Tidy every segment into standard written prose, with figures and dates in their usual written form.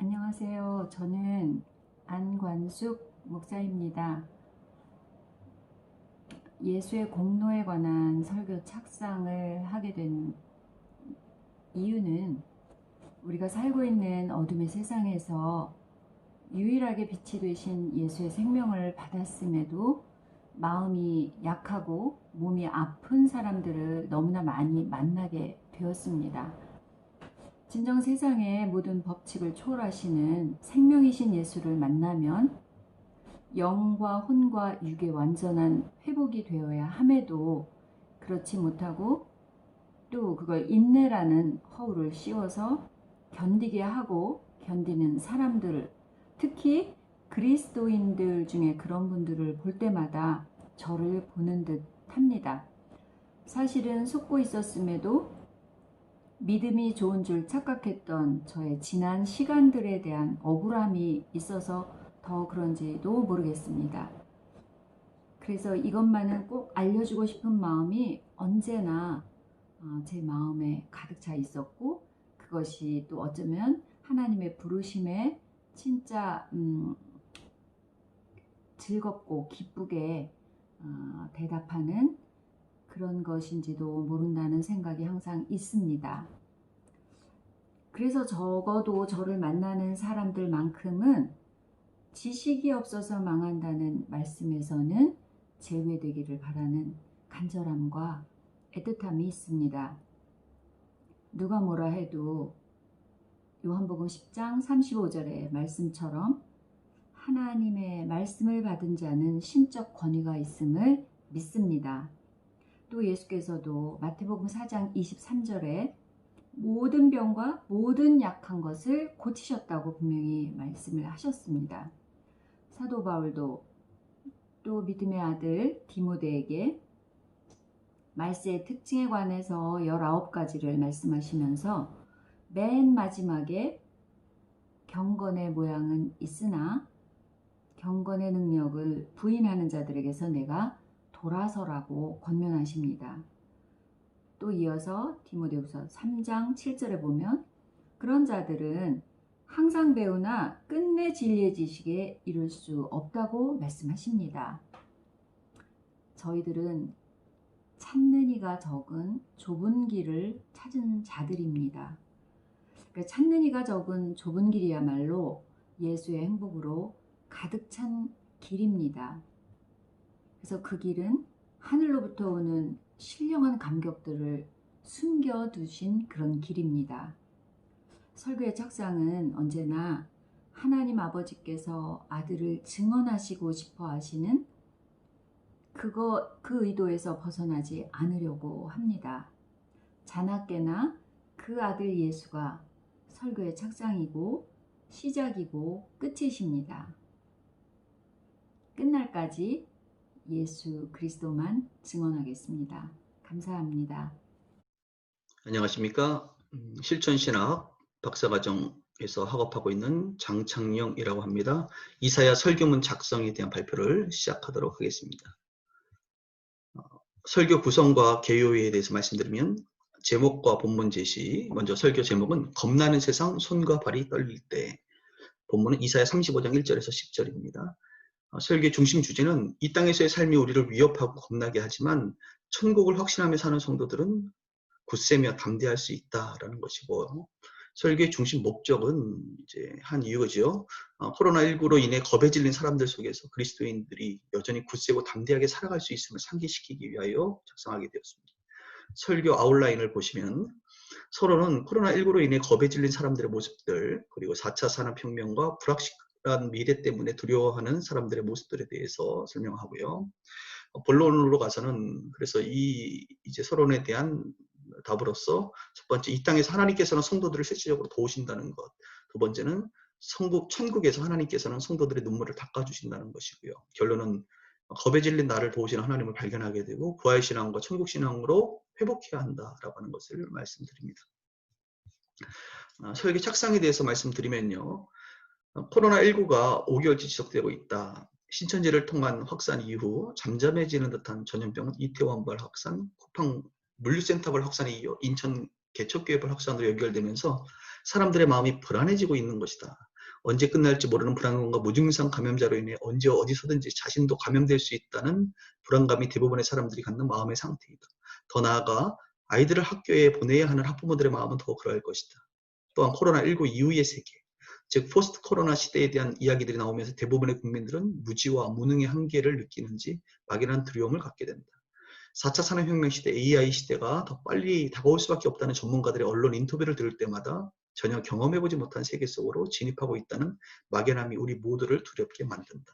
안녕하세요. 저는 안관숙 목사입니다. 예수의 공로에 관한 설교 착상을 하게 된 이유는 우리가 살고 있는 어둠의 세상에서 유일하게 빛이 되신 예수의 생명을 받았음에도 마음이 약하고 몸이 아픈 사람들을 너무나 많이 만나게 되었습니다. 진정 세상의 모든 법칙을 초월하시는 생명이신 예수를 만나면 영과 혼과 육의 완전한 회복이 되어야 함에도 그렇지 못하고 또 그걸 인내라는 허울을 씌워서 견디게 하고 견디는 사람들, 특히 그리스도인들 중에 그런 분들을 볼 때마다 저를 보는 듯 합니다. 사실은 속고 있었음에도 믿음이 좋은 줄 착각했던 저의 지난 시간들에 대한 억울함이 있어서 더 그런지도 모르겠습니다. 그래서 이것만은 꼭 알려주고 싶은 마음이 언제나 제 마음에 가득 차 있었고, 그것이 또 어쩌면 하나님의 부르심에 진짜 즐겁고 기쁘게 대답하는 그런 것인지도 모른다는 생각이 항상 있습니다. 그래서 적어도 저를 만나는 사람들만큼은 지식이 없어서 망한다는 말씀에서는 제외되기를 바라는 간절함과 애틋함이 있습니다. 누가 뭐라 해도 요한복음 10장 35절의 말씀처럼 하나님의 말씀을 받은 자는 신적 권위가 있음을 믿습니다. 또 예수께서도 마태복음 4장 23절에 모든 병과 모든 약한 것을 고치셨다고 분명히 말씀을 하셨습니다. 사도 바울도 또 믿음의 아들 디모데에게 말세의 특징에 관해서 19가지를 말씀하시면서 맨 마지막에 경건의 모양은 있으나 경건의 능력을 부인하는 자들에게서 내가 돌아서라고 권면하십니다. 또 이어서 디모데후서 3장 7절에 보면 그런 자들은 항상 배우나 끝내 진리의 지식에 이를 수 없다고 말씀하십니다. 저희들은 찾는 이가 적은 좁은 길을 찾은 자들입니다. 찾는 이가 적은 좁은 길이야말로 예수의 행복으로 가득 찬 길입니다. 그래서 그 길은 하늘로부터 오는 신령한 감격들을 숨겨두신 그런 길입니다. 설교의 착상은 언제나 하나님 아버지께서 아들을 증언하시고 싶어 하시는 그 의도에서 벗어나지 않으려고 합니다. 자나깨나 그 아들 예수가 설교의 착상이고 시작이고 끝이십니다. 끝날까지 예수 그리스도만 증언하겠습니다. 감사합니다. 안녕하십니까. 실천신학 박사과정에서 학업하고 있는 장창영이라고 합니다. 이사야 설교문 작성에 대한 발표를 시작하도록 하겠습니다. 설교 구성과 개요에 대해서 말씀드리면 제목과 본문 제시. 먼저 설교 제목은 겁나는 세상 손과 발이 떨릴 때. 본문은 이사야 35장 1절에서 10절입니다. 설교의 중심 주제는 이 땅에서의 삶이 우리를 위협하고 겁나게 하지만 천국을 확신하며 사는 성도들은 굳세며 담대할 수 있다라는 것이고, 설교의 중심 목적은 이제 한 이유죠. 코로나19로 인해 겁에 질린 사람들 속에서 그리스도인들이 여전히 굳세고 담대하게 살아갈 수 있음을 상기시키기 위하여 작성하게 되었습니다. 설교 아웃라인을 보시면 서로는 코로나19로 인해 겁에 질린 사람들의 모습들, 그리고 4차 산업혁명과 불확실한 미래 때문에 두려워하는 사람들의 모습들에 대해서 설명하고요. 본론으로 가서는 그래서 이제 서론에 대한 답으로서 첫 번째, 이 땅에서 하나님께서는 성도들을 실질적으로 도우신다는 것. 두 번째는 천국에서 하나님께서는 성도들의 눈물을 닦아주신다는 것이고요. 결론은 겁에 질린 나를 도우시는 하나님을 발견하게 되고 부활신앙과 천국신앙으로 회복해야 한다라고 하는 것을 말씀드립니다. 설교 착상에 대해서 말씀드리면요. 코로나19가 5개월째 지속되고 있다. 신천지를 통한 확산 이후 잠잠해지는 듯한 전염병은 이태원발 확산, 쿠팡 물류센터발 확산에 이어 인천 개척교회발 확산으로 연결되면서 사람들의 마음이 불안해지고 있는 것이다. 언제 끝날지 모르는 불안감과 무증상 감염자로 인해 언제 어디서든지 자신도 감염될 수 있다는 불안감이 대부분의 사람들이 갖는 마음의 상태이다. 더 나아가 아이들을 학교에 보내야 하는 학부모들의 마음은 더 그러할 것이다. 또한 코로나19 이후의 세계, 즉 포스트 코로나 시대에 대한 이야기들이 나오면서 대부분의 국민들은 무지와 무능의 한계를 느끼는지 막연한 두려움을 갖게 된다. 4차 산업혁명 시대, AI 시대가 더 빨리 다가올 수밖에 없다는 전문가들의 언론 인터뷰를 들을 때마다 전혀 경험해보지 못한 세계 속으로 진입하고 있다는 막연함이 우리 모두를 두렵게 만든다.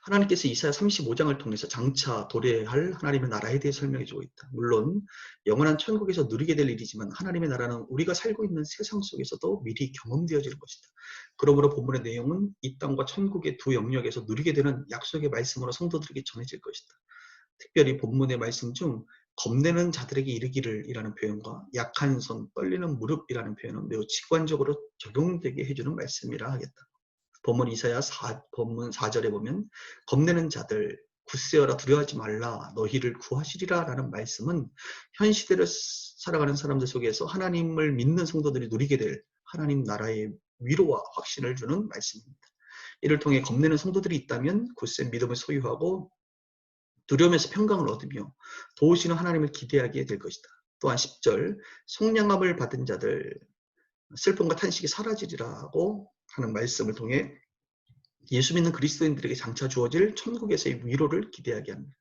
하나님께서 이사야 35장을 통해서 장차 도래할 하나님의 나라에 대해 설명해주고 있다. 물론 영원한 천국에서 누리게 될 일이지만 하나님의 나라는 우리가 살고 있는 세상 속에서도 미리 경험되어질 것이다. 그러므로 본문의 내용은 이 땅과 천국의 두 영역에서 누리게 되는 약속의 말씀으로 성도들에게 전해질 것이다. 특별히 본문의 말씀 중 겁내는 자들에게 이르기를 이라는 표현과 약한 손, 떨리는 무릎이라는 표현은 매우 직관적으로 적용되게 해주는 말씀이라 하겠다. 본문 이사야 본문 4절에 보면 겁내는 자들 굳세어라 두려워하지 말라 너희를 구하시리라 라는 말씀은 현 시대를 살아가는 사람들 속에서 하나님을 믿는 성도들이 누리게 될 하나님 나라의 위로와 확신을 주는 말씀입니다. 이를 통해 겁내는 성도들이 있다면 굳센 믿음을 소유하고 두려움에서 평강을 얻으며 도우시는 하나님을 기대하게 될 것이다. 또한 10절 속량함을 받은 자들 슬픔과 탄식이 사라지리라고 하는 말씀을 통해 예수 믿는 그리스도인들에게 장차 주어질 천국에서의 위로를 기대하게 합니다.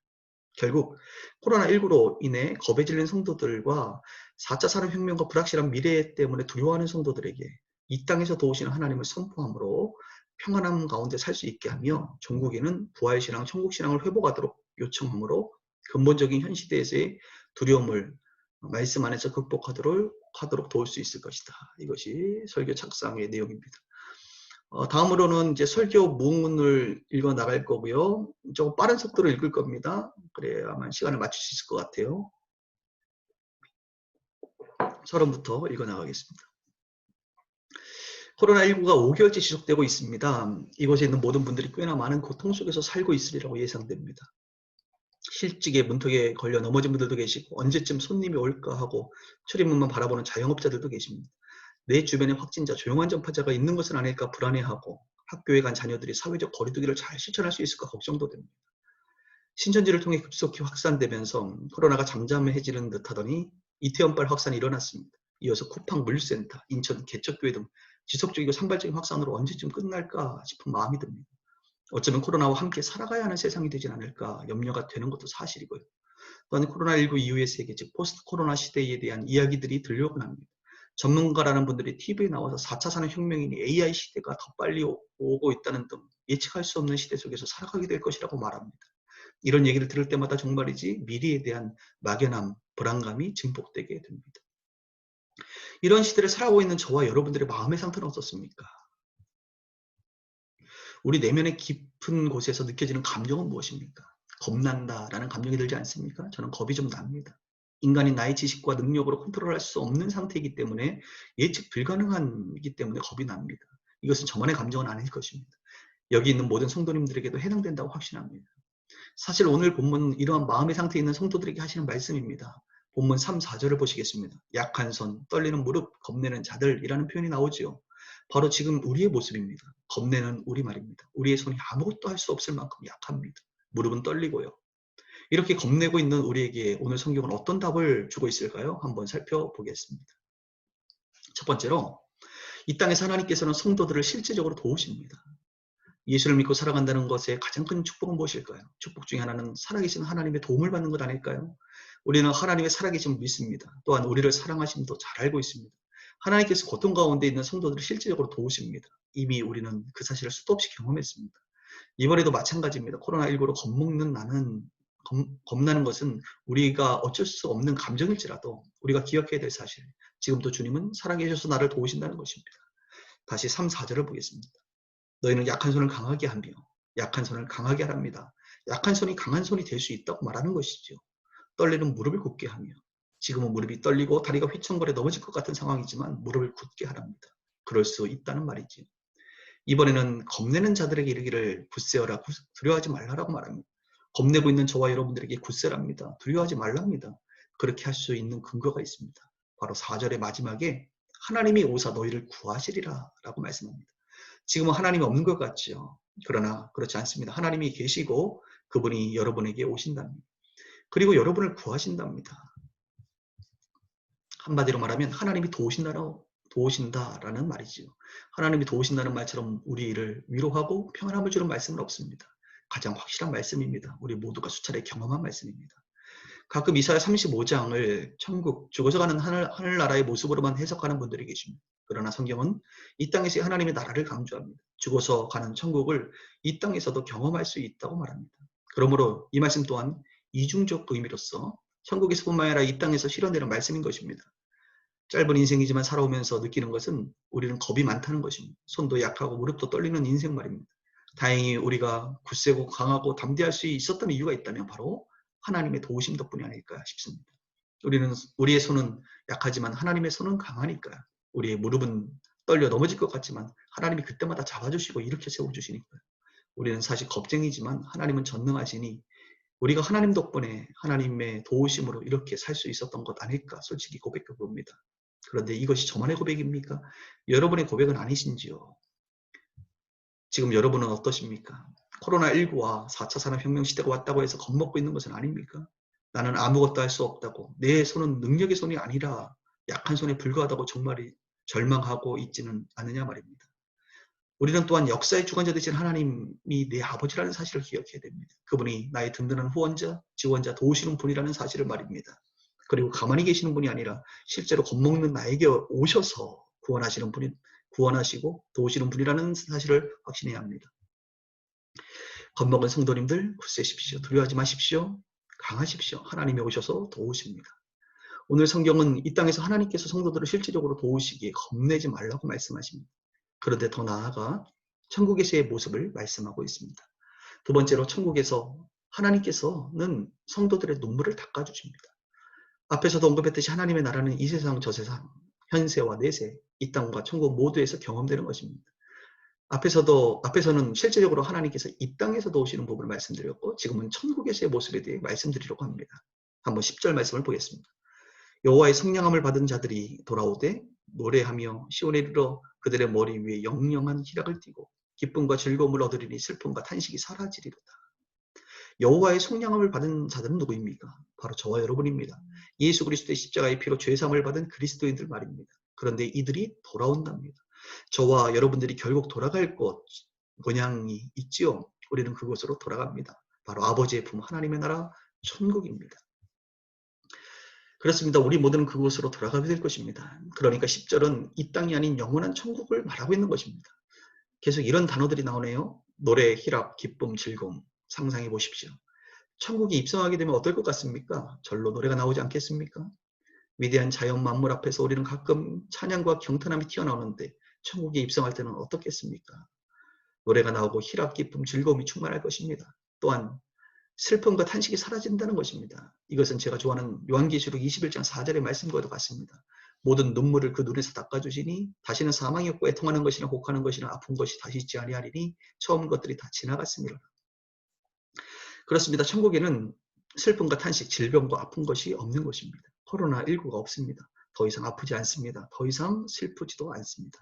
결국 코로나19로 인해 겁에 질린 성도들과 4차 산업혁명과 불확실한 미래 때문에 두려워하는 성도들에게 이 땅에서 도우시는 하나님을 선포함으로 평안함 가운데 살 수 있게 하며 종국에는 부활신앙, 천국신앙을 회복하도록 요청함으로 근본적인 현 시대에서의 두려움을 말씀 안에서 극복하도록 도울 수 있을 것이다. 이것이 설교 작성의 내용입니다. 다음으로는 이제 설교 문을 읽어 나갈 거고요. 조금 빠른 속도로 읽을 겁니다. 그래야만 시간을 맞출 수 있을 것 같아요. 서론부터 읽어 나가겠습니다. 코로나19가 5개월째 지속되고 있습니다. 이곳에 있는 모든 분들이 꽤나 많은 고통 속에서 살고 있으리라고 예상됩니다. 실직에 문턱에 걸려 넘어진 분들도 계시고 언제쯤 손님이 올까 하고 출입문만 바라보는 자영업자들도 계십니다. 내 주변에 확진자, 조용한 전파자가 있는 것은 아닐까 불안해하고 학교에 간 자녀들이 사회적 거리두기를 잘 실천할 수 있을까 걱정도 됩니다. 신천지를 통해 급속히 확산되면서 코로나가 잠잠해지는 듯하더니 이태원발 확산이 일어났습니다. 이어서 쿠팡 물류센터, 인천 개척교회 등 지속적이고 산발적인 확산으로 언제쯤 끝날까 싶은 마음이 듭니다. 어쩌면 코로나와 함께 살아가야 하는 세상이 되진 않을까 염려가 되는 것도 사실이고요. 또한 코로나19 이후의 세계, 즉 포스트 코로나 시대에 대한 이야기들이 들려오곤 합니다. 전문가라는 분들이 TV에 나와서 4차 산업혁명이니 AI 시대가 더 빨리 오고 있다는 등 예측할 수 없는 시대 속에서 살아가게 될 것이라고 말합니다. 이런 얘기를 들을 때마다 정말이지 미래에 대한 막연함, 불안감이 증폭되게 됩니다. 이런 시대를 살아가고 있는 저와 여러분들의 마음의 상태는 어떻습니까? 우리 내면의 깊은 곳에서 느껴지는 감정은 무엇입니까? 겁난다라는 감정이 들지 않습니까? 저는 겁이 좀 납니다. 인간이 나의 지식과 능력으로 컨트롤할 수 없는 상태이기 때문에 예측 불가능하기 때문에 겁이 납니다. 이것은 저만의 감정은 아닐 것입니다. 여기 있는 모든 성도님들에게도 해당된다고 확신합니다. 사실 오늘 본문은 이러한 마음의 상태에 있는 성도들에게 하시는 말씀입니다. 본문 3, 4절을 보시겠습니다. 약한 손, 떨리는 무릎, 겁내는 자들이라는 표현이 나오지요. 바로 지금 우리의 모습입니다. 겁내는 우리 말입니다. 우리의 손이 아무것도 할 수 없을 만큼 약합니다. 무릎은 떨리고요. 이렇게 겁내고 있는 우리에게 오늘 성경은 어떤 답을 주고 있을까요? 한번 살펴보겠습니다. 첫 번째로 이 땅에서 하나님께서는 성도들을 실제적으로 도우십니다. 예수를 믿고 살아간다는 것의 가장 큰 축복은 무엇일까요? 축복 중에 하나는 살아계신 하나님의 도움을 받는 것 아닐까요? 우리는 하나님의 살아계심을 믿습니다. 또한 우리를 사랑하심도 잘 알고 있습니다. 하나님께서 고통 가운데 있는 성도들을 실질적으로 도우십니다. 이미 우리는 그 사실을 수도 없이 경험했습니다. 이번에도 마찬가지입니다. 코로나19로 겁나는 것은 우리가 어쩔 수 없는 감정일지라도 우리가 기억해야 될 사실. 지금도 주님은 살아계셔서 나를 도우신다는 것입니다. 다시 3, 4절을 보겠습니다. 너희는 약한 손을 강하게 하며 약한 손을 강하게 하랍니다. 약한 손이 강한 손이 될 수 있다고 말하는 것이죠. 떨리는 무릎을 굳게 하며 지금은 무릎이 떨리고 다리가 휘청거려 넘어질 것 같은 상황이지만 무릎을 굳게 하랍니다. 그럴 수 있다는 말이지. 이번에는 겁내는 자들에게 이르기를 굳세어라, 두려워하지 말라라고 말합니다. 겁내고 있는 저와 여러분들에게 굳세랍니다. 두려워하지 말랍니다. 그렇게 할 수 있는 근거가 있습니다. 바로 4절의 마지막에 하나님이 오사 너희를 구하시리라 라고 말씀합니다. 지금은 하나님이 없는 것 같죠. 그러나 그렇지 않습니다. 하나님이 계시고 그분이 여러분에게 오신답니다. 그리고 여러분을 구하신답니다. 한마디로 말하면 하나님이 도우신다라는 말이지요. 하나님이 도우신다는 말처럼 우리를 위로하고 평안함을 주는 말씀은 없습니다. 가장 확실한 말씀입니다. 우리 모두가 수차례 경험한 말씀입니다. 가끔 이사야 35장을 천국, 죽어서 가는 하늘나라의 모습으로만 해석하는 분들이 계십니다. 그러나 성경은 이 땅에서의 하나님의 나라를 강조합니다. 죽어서 가는 천국을 이 땅에서도 경험할 수 있다고 말합니다. 그러므로 이 말씀 또한 이중적 의미로서 천국에서뿐만 아니라 이 땅에서 실현되는 말씀인 것입니다. 짧은 인생이지만 살아오면서 느끼는 것은 우리는 겁이 많다는 것입니다. 손도 약하고 무릎도 떨리는 인생 말입니다. 다행히 우리가 굳세고 강하고 담대할 수 있었던 이유가 있다면 바로 하나님의 도우심 덕분이 아닐까 싶습니다. 우리의 손은 약하지만 하나님의 손은 강하니까요. 우리의 무릎은 떨려 넘어질 것 같지만 하나님이 그때마다 잡아주시고 일으켜 세워주시니까요. 우리는 사실 겁쟁이지만 하나님은 전능하시니 우리가 하나님 덕분에 하나님의 도우심으로 이렇게 살 수 있었던 것 아닐까 솔직히 고백해 봅니다. 그런데 이것이 저만의 고백입니까? 여러분의 고백은 아니신지요? 지금 여러분은 어떠십니까? 코로나19와 4차 산업혁명 시대가 왔다고 해서 겁먹고 있는 것은 아닙니까? 나는 아무것도 할 수 없다고, 내 손은 능력의 손이 아니라 약한 손에 불과하다고 정말 절망하고 있지는 않느냐 말입니다. 우리는 또한 역사의 주관자 되신 하나님이 내 아버지라는 사실을 기억해야 됩니다. 그분이 나의 든든한 후원자, 지원자, 도우시는 분이라는 사실을 말입니다. 그리고 가만히 계시는 분이 아니라 실제로 겁먹는 나에게 오셔서 구원하시고 도우시는 분이라는 사실을 확신해야 합니다. 겁먹은 성도님들 굳세십시오. 두려워하지 마십시오. 강하십시오. 하나님이 오셔서 도우십니다. 오늘 성경은 이 땅에서 하나님께서 성도들을 실질적으로 도우시기에 겁내지 말라고 말씀하십니다. 그런데 더 나아가 천국에서의 모습을 말씀하고 있습니다. 두 번째로 천국에서 하나님께서는 성도들의 눈물을 닦아주십니다. 앞에서도 언급했듯이 하나님의 나라는 이 세상 저 세상, 현세와 내세, 이 땅과 천국 모두에서 경험되는 것입니다. 앞에서는 실제적으로 하나님께서 이 땅에서도 오시는 법을 말씀드렸고 지금은 천국에서의 모습에 대해 말씀드리려고 합니다. 한번 10절 말씀을 보겠습니다. 여호와의 성령함을 받은 자들이 돌아오되 노래하며 시온에 이르러 그들의 머리 위에 영영한 희락을 띠고 기쁨과 즐거움을 얻으리니 슬픔과 탄식이 사라지리로다. 여호와의 성령함을 받은 자들은 누구입니까? 바로 저와 여러분입니다. 예수 그리스도의 십자가의 피로 죄사함을 받은 그리스도인들 말입니다. 그런데 이들이 돌아온답니다. 저와 여러분들이 결국 돌아갈 곳, 본향이 있지요. 우리는 그곳으로 돌아갑니다. 바로 아버지의 품 하나님의 나라 천국입니다. 그렇습니다. 우리 모두는 그곳으로 돌아가게 될 것입니다. 그러니까 10절은 이 땅이 아닌 영원한 천국을 말하고 있는 것입니다. 계속 이런 단어들이 나오네요. 노래, 희락, 기쁨, 즐거움. 상상해 보십시오. 천국에 입성하게 되면 어떨 것 같습니까? 절로 노래가 나오지 않겠습니까? 위대한 자연 만물 앞에서 우리는 가끔 찬양과 경탄함이 튀어나오는데 천국에 입성할 때는 어떻겠습니까? 노래가 나오고 희락, 기쁨, 즐거움이 충만할 것입니다. 또한 슬픔과 탄식이 사라진다는 것입니다. 이것은 제가 좋아하는 요한계시록 21장 4절의 말씀과도 같습니다. 모든 눈물을 그 눈에서 닦아주시니 다시는 사망이 없고 애통하는 것이나 혹하는 것이나 아픈 것이 다시 있지 아니하리니 처음 것들이 다 지나갔습니다. 그렇습니다. 천국에는 슬픔과 탄식, 질병과 아픈 것이 없는 것입니다. 코로나19가 없습니다. 더 이상 아프지 않습니다. 더 이상 슬프지도 않습니다.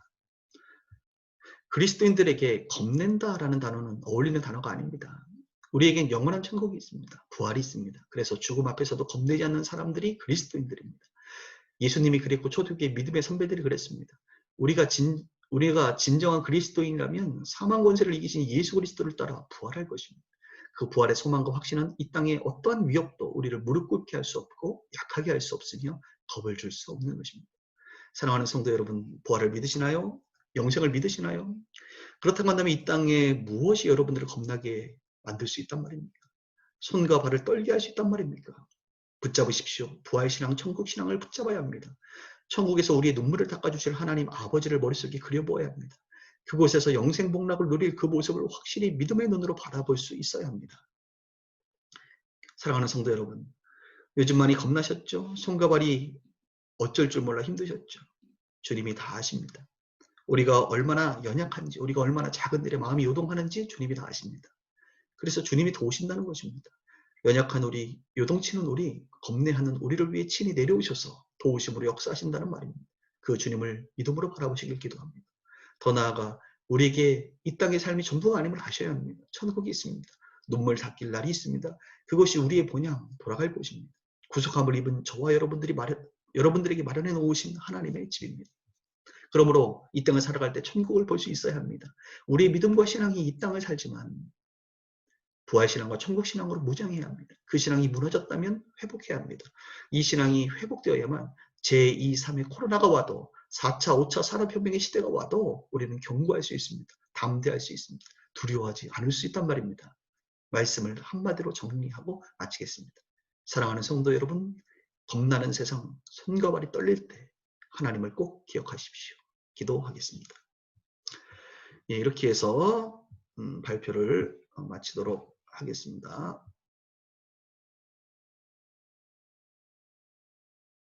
그리스도인들에게 겁낸다라는 단어는 어울리는 단어가 아닙니다. 우리에겐 영원한 천국이 있습니다. 부활이 있습니다. 그래서 죽음 앞에서도 겁내지 않는 사람들이 그리스도인들입니다. 예수님이 그랬고 초대교회 믿음의 선배들이 그랬습니다. 우리가 진정한 그리스도인이라면 사망 권세를 이기신 예수 그리스도를 따라 부활할 것입니다. 그 부활의 소망과 확신은 이 땅의 어떠한 위협도 우리를 무릎 꿇게 할 수 없고 약하게 할 수 없으며 겁을 줄 수 없는 것입니다. 사랑하는 성도 여러분, 부활을 믿으시나요? 영생을 믿으시나요? 그렇다고 한다면 이 땅에 무엇이 여러분들을 겁나게 만들 수 있단 말입니까? 손과 발을 떨게 할 수 있단 말입니까? 붙잡으십시오. 부활신앙, 천국신앙을 붙잡아야 합니다. 천국에서 우리의 눈물을 닦아주실 하나님 아버지를 머릿속에 그려보아야 합니다. 그곳에서 영생복락을 누릴 그 모습을 확실히 믿음의 눈으로 바라볼 수 있어야 합니다. 사랑하는 성도 여러분, 요즘 많이 겁나셨죠? 손과 발이 어쩔 줄 몰라 힘드셨죠? 주님이 다 아십니다. 우리가 얼마나 연약한지, 우리가 얼마나 작은 일에 마음이 요동하는지 주님이 다 아십니다. 그래서 주님이 도우신다는 것입니다. 연약한 우리, 요동치는 우리, 겁내하는 우리를 위해 친히 내려오셔서 도우심으로 역사하신다는 말입니다. 그 주님을 믿음으로 바라보시길 기도합니다. 더 나아가 우리에게 이 땅의 삶이 전부가 아님을 아셔야 합니다. 천국이 있습니다. 눈물 닦일 날이 있습니다. 그것이 우리의 본향, 돌아갈 곳입니다. 구속함을 입은 저와 여러분들에게 마련해 놓으신 하나님의 집입니다. 그러므로 이 땅을 살아갈 때 천국을 볼 수 있어야 합니다. 우리의 믿음과 신앙이 이 땅을 살지만 부활신앙과 천국신앙으로 무장해야 합니다. 그 신앙이 무너졌다면 회복해야 합니다. 이 신앙이 회복되어야만 제2, 3의 코로나가 와도 4차, 5차 산업혁명의 시대가 와도 우리는 경고할 수 있습니다. 담대할 수 있습니다. 두려워하지 않을 수 있단 말입니다. 말씀을 한마디로 정리하고 마치겠습니다. 사랑하는 성도 여러분, 겁나는 세상, 손과 발이 떨릴 때 하나님을 꼭 기억하십시오. 기도하겠습니다. 예, 이렇게 해서 발표를 마치도록 하겠습니다.